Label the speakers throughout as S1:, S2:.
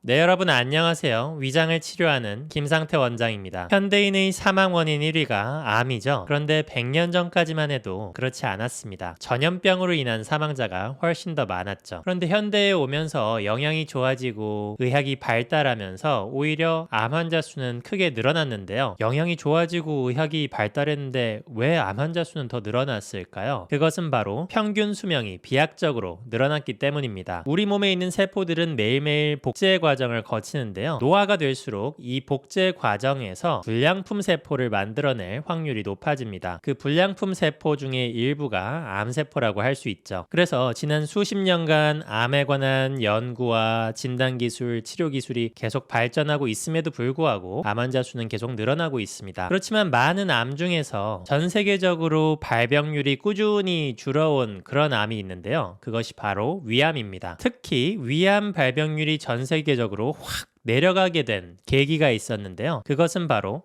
S1: 네, 여러분 안녕하세요. 위장을 치료하는 김상태 원장입니다. 현대인의 사망 원인 1위가 암이죠. 그런데 100년 전까지만 해도 그렇지 않았습니다. 전염병으로 인한 사망자가 훨씬 더 많았죠. 그런데 현대에 오면서 영양이 좋아지고 의학이 발달하면서 오히려 암 환자 수는 크게 늘어났는데요. 영양이 좋아지고 의학이 발달했는데 왜 암 환자 수는 더 늘어났을까요? 그것은 바로 평균 수명이 비약적으로 늘어났기 때문입니다. 우리 몸에 있는 세포들은 매일매일 복제 과정을 거치는데요. 노화가 될수록 이 복제 과정에서 불량품 세포를 만들어낼 확률이 높아집니다. 그 불량품 세포 중에 일부가 암세포라고 할 수 있죠. 그래서 지난 수십 년간 암에 관한 연구와 진단기술, 치료기술이 계속 발전하고 있음에도 불구하고 암 환자 수는 계속 늘어나고 있습니다. 그렇지만 많은 암 중에서 전 세계적으로 발병률이 꾸준히 줄어온 그런 암이 있는데요. 그것이 바로 위암입니다. 특히 위암 발병률이 전 세계적으로 확 내려가게 된 계기가 있었는데요. 그것은 바로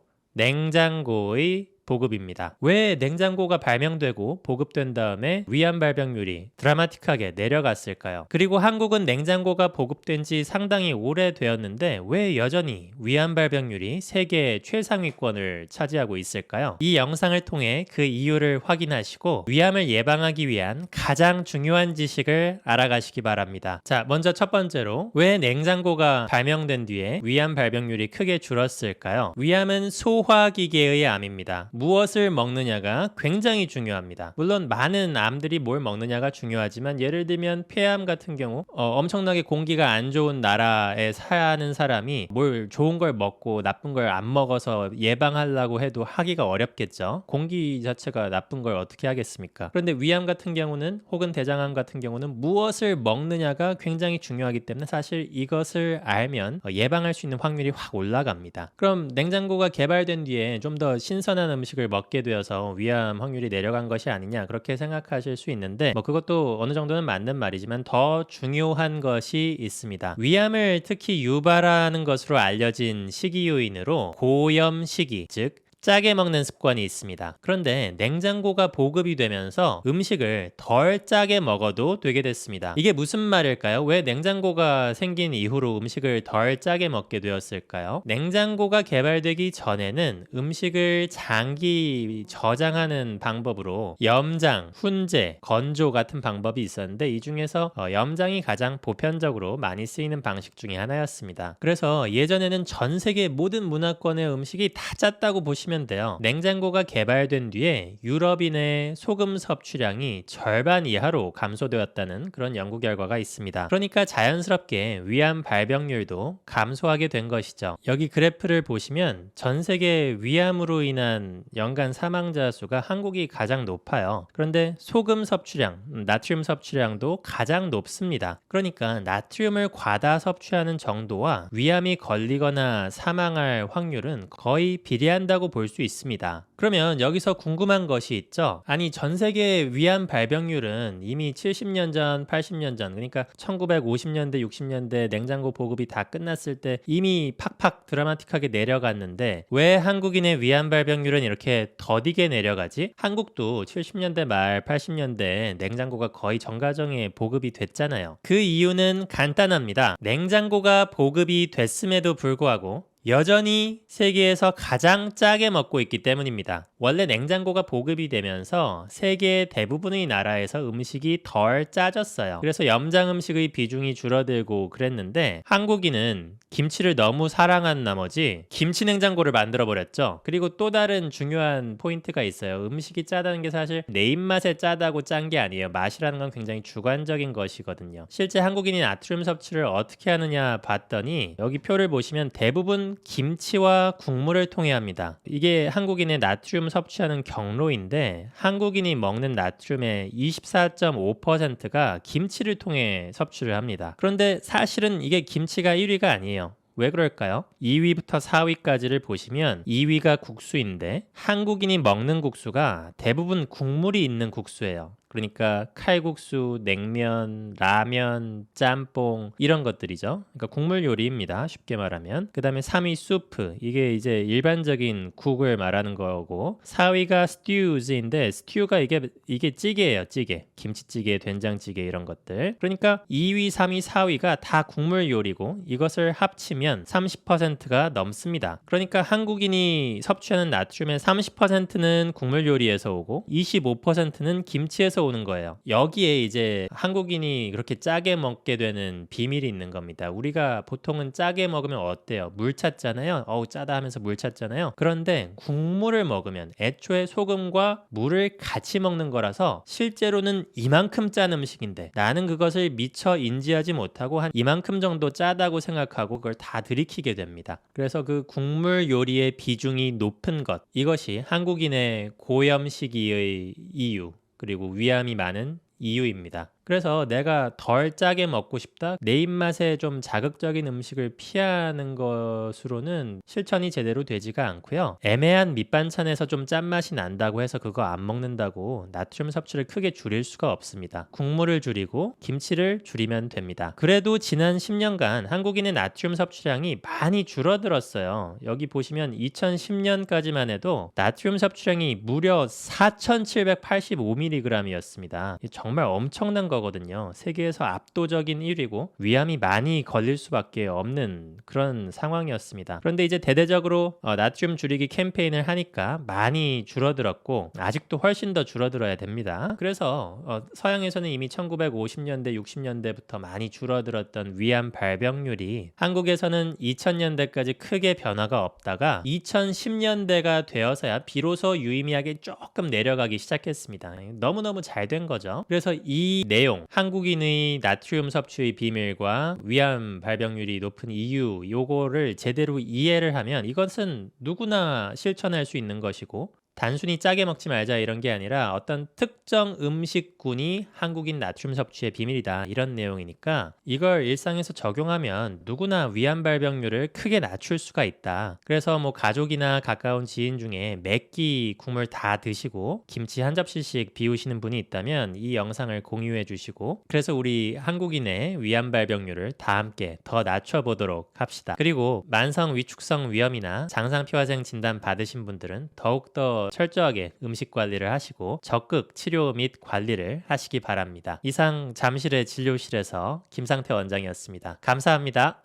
S1: 냉장고의 보급입니다. 왜 냉장고가 발명되고 보급된 다음에 위암 발병률이 드라마틱하게 내려갔을까요? 그리고 한국은 냉장고가 보급된 지 상당히 오래되었는데 왜 여전히 위암 발병률이 세계 최상위권을 차지하고 있을까요? 이 영상을 통해 그 이유를 확인하시고 위암을 예방하기 위한 가장 중요한 지식을 알아가시기 바랍니다. 자, 먼저 첫 번째로 왜 냉장고가 발명된 뒤에 위암 발병률이 크게 줄었을까요? 위암은 소화기계의 암입니다. 무엇을 먹느냐가 굉장히 중요합니다. 물론 많은 암들이 뭘 먹느냐가 중요하지만 예를 들면 폐암 같은 경우 엄청나게 공기가 안 좋은 나라에 사는 사람이 뭘 좋은 걸 먹고 나쁜 걸 안 먹어서 예방하려고 해도 하기가 어렵겠죠. 공기 자체가 나쁜 걸 어떻게 하겠습니까? 그런데 위암 같은 경우는 혹은 대장암 같은 경우는 무엇을 먹느냐가 굉장히 중요하기 때문에 사실 이것을 알면 예방할 수 있는 확률이 확 올라갑니다. 그럼 냉장고가 개발된 뒤에 좀 더 신선한 음식을 먹게 되어서 위암 확률이 내려간 것이 아니냐 그렇게 생각하실 수 있는데 그것도 어느 정도는 맞는 말이지만 더 중요한 것이 있습니다. 위암을 특히 유발하는 것으로 알려진 식이 요인으로 고염 식이, 즉 짜게 먹는 습관이 있습니다. 그런데 냉장고가 보급이 되면서 음식을 덜 짜게 먹어도 되게 됐습니다. 이게 무슨 말일까요? 왜 냉장고가 생긴 이후로 음식을 덜 짜게 먹게 되었을까요? 냉장고가 개발되기 전에는 음식을 장기 저장하는 방법으로 염장, 훈제, 건조 같은 방법이 있었는데 이 중에서 염장이 가장 보편적으로 많이 쓰이는 방식 중에 하나였습니다. 그래서 예전에는 전 세계 모든 문화권의 음식이 다 짰다고 보시면 돼요. 냉장고가 개발된 뒤에 유럽인의 소금 섭취량이 절반 이하로 감소되었다는 그런 연구 결과가 있습니다. 그러니까 자연스럽게 위암 발병률도 감소하게 된 것이죠. 여기 그래프를 보시면 전 세계 위암으로 인한 연간 사망자 수가 한국이 가장 높아요. 그런데 소금 섭취량, 나트륨 섭취량도 가장 높습니다. 그러니까 나트륨을 과다 섭취하는 정도와 위암이 걸리거나 사망할 확률은 거의 비례한다고 볼 수 있습니다. 그러면 여기서 궁금한 것이 있죠. 아니 전 세계 위암 발병률은 이미 70년 전, 80년 전 그러니까 1950년대, 60년대 냉장고 보급이 다 끝났을 때 이미 팍팍 드라마틱하게 내려갔는데 왜 한국인의 위암 발병률은 이렇게 더디게 내려가지? 한국도 70년대 말 80년대 냉장고가 거의 전 가정에 보급이 됐잖아요. 그 이유는 간단합니다. 냉장고가 보급이 됐음에도 불구하고 여전히 세계에서 가장 짜게 먹고 있기 때문입니다. 원래 냉장고가 보급이 되면서 세계 대부분의 나라에서 음식이 덜 짜졌어요. 그래서 염장 음식의 비중이 줄어들고 그랬는데 한국인은 김치를 너무 사랑한 나머지 김치 냉장고를 만들어 버렸죠. 그리고 또 다른 중요한 포인트가 있어요. 음식이 짜다는 게 사실 내 입맛에 짜다고 짠 게 아니에요. 맛이라는 건 굉장히 주관적인 것이거든요. 실제 한국인이 나트륨 섭취를 어떻게 하느냐 봤더니 여기 표를 보시면 대부분 김치와 국물을 통해 합니다. 이게 한국인의 나트륨 섭취하는 경로인데 한국인이 먹는 나트륨의 24.5%가 김치를 통해 섭취를 합니다. 그런데 사실은 이게 김치가 1위가 아니에요. 왜 그럴까요? 2위부터 4위까지를 보시면 2위가 국수인데 한국인이 먹는 국수가 대부분 국물이 있는 국수예요. 그러니까 칼국수, 냉면, 라면, 짬뽕 이런 것들이죠. 그러니까 국물 요리입니다. 쉽게 말하면. 그 다음에 3위 수프. 이게 이제 일반적인 국을 말하는 거고 4위가 stews인데 스튜가 이게 찌개예요. 찌개. 김치찌개, 된장찌개 이런 것들. 그러니까 2위, 3위, 4위가 다 국물 요리고 이것을 합치면 30%가 넘습니다. 그러니까 한국인이 섭취하는 나트륨의 30%는 국물 요리에서 오고 25%는 김치에서 오는 거예요. 여기에 이제 한국인이 그렇게 짜게 먹게 되는 비밀이 있는 겁니다. 우리가 보통은 짜게 먹으면 어때요? 물 찾잖아요. 어우 짜다 하면서 물 찾잖아요. 그런데 국물을 먹으면 애초에 소금과 물을 같이 먹는 거라서 실제로는 이만큼 짠 음식인데 나는 그것을 미처 인지하지 못하고 한 이만큼 정도 짜다고 생각하고 그걸 다 들이키게 됩니다. 그래서 그 국물 요리의 비중이 높은 것, 이것이 한국인의 고염 시기의 이유, 그리고 위암이 많은 이유입니다. 그래서 내가 덜 짜게 먹고 싶다? 내 입맛에 좀 자극적인 음식을 피하는 것으로는 실천이 제대로 되지가 않고요. 애매한 밑반찬에서 좀 짠맛이 난다고 해서 그거 안 먹는다고 나트륨 섭취를 크게 줄일 수가 없습니다. 국물을 줄이고 김치를 줄이면 됩니다. 그래도 지난 10년간 한국인의 나트륨 섭취량이 많이 줄어들었어요. 여기 보시면 2010년까지만 해도 나트륨 섭취량이 무려 4,785mg이었습니다. 정말 엄청난 거거든요. 세계에서 압도적인 1위고 위암이 많이 걸릴 수밖에 없는 그런 상황이었습니다. 그런데 이제 대대적으로 나트륨 줄이기 캠페인을 하니까 많이 줄어들었고 아직도 훨씬 더 줄어들어야 됩니다. 그래서 서양에서는 이미 1950년대, 60년대부터 많이 줄어들었던 위암 발병률이 한국에서는 2000년대까지 크게 변화가 없다가 2010년대가 되어서야 비로소 유의미하게 조금 내려가기 시작했습니다. 너무너무 잘 된 거죠. 그래서 이 내용, 한국인의 나트륨 섭취의 비밀과 위암 발병률이 높은 이유, 요거를 제대로 이해를 하면 이것은 누구나 실천할 수 있는 것이고 단순히 짜게 먹지 말자 이런 게 아니라 어떤 특정 음식군이 한국인 나트륨 섭취의 비밀이다 이런 내용이니까 이걸 일상에서 적용하면 누구나 위암 발병률을 크게 낮출 수가 있다. 그래서 뭐 가족이나 가까운 지인 중에 몇 끼 국물 다 드시고 김치 한 접시씩 비우시는 분이 있다면 이 영상을 공유해 주시고 그래서 우리 한국인의 위암 발병률을 다 함께 더 낮춰보도록 합시다. 그리고 만성 위축성 위염이나 장상피화생 진단 받으신 분들은 더욱더 철저하게 음식 관리를 하시고 적극 치료 및 관리를 하시기 바랍니다. 이상 잠실의 진료실에서 김상태 원장이었습니다. 감사합니다.